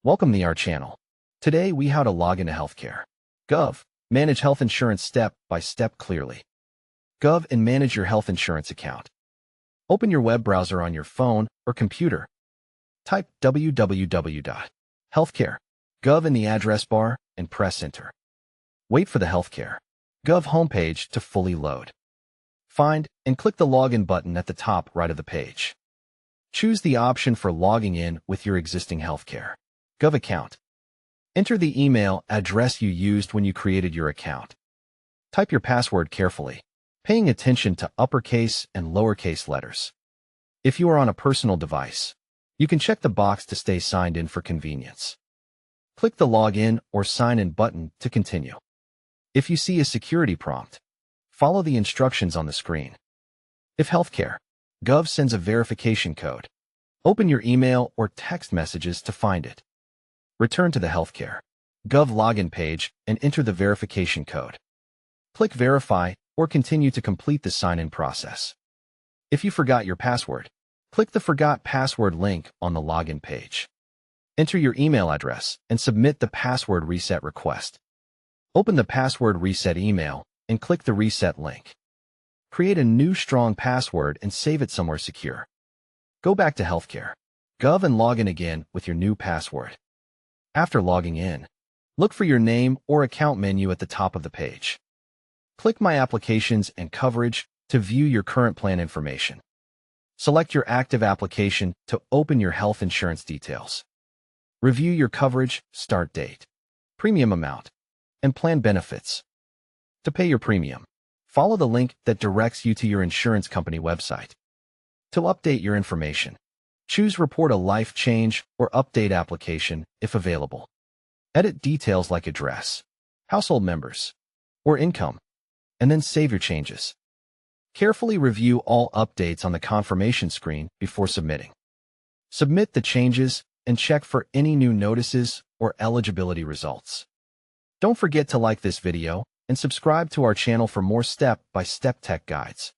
Welcome to our channel. Today we how to log into Healthcare.gov. Manage health insurance step by step clearly. Gov and manage your health insurance account. Open your web browser on your phone or computer. Type www.healthcare.gov in the address bar and press enter. Wait for the Healthcare.gov homepage to fully load. Find and click the login button at the top right of the page. Choose the option for logging in with your existing Healthcare.gov account. Enter the email address you used when you created your account. Type your password carefully, paying attention to uppercase and lowercase letters. If you are on a personal device, you can check the box to stay signed in for convenience. Click the Login or Sign In button to continue. If you see a security prompt, follow the instructions on the screen. If Healthcare.gov sends a verification code, open your email or text messages to find it. Return to the Healthcare.gov login page and enter the verification code. Click Verify or continue to complete the sign-in process. If you forgot your password, click the Forgot Password link on the login page. Enter your email address and submit the password reset request. Open the password reset email and click the reset link. Create a new strong password and save it somewhere secure. Go back to Healthcare.gov and log in again with your new password. After logging in, look for your name or account menu at the top of the page. Click My Applications and Coverage to view your current plan information. Select your active application to open your health insurance details. Review your coverage, start date, premium amount, and plan benefits. To pay your premium, follow the link that directs you to your insurance company website. To update your information, choose Report a Life Change or Update Application if available. Edit details like address, household members, or income, and then save your changes. Carefully review all updates on the confirmation screen before submitting. Submit the changes and check for any new notices or eligibility results. Don't forget to like this video and subscribe to our channel for more step-by-step tech guides.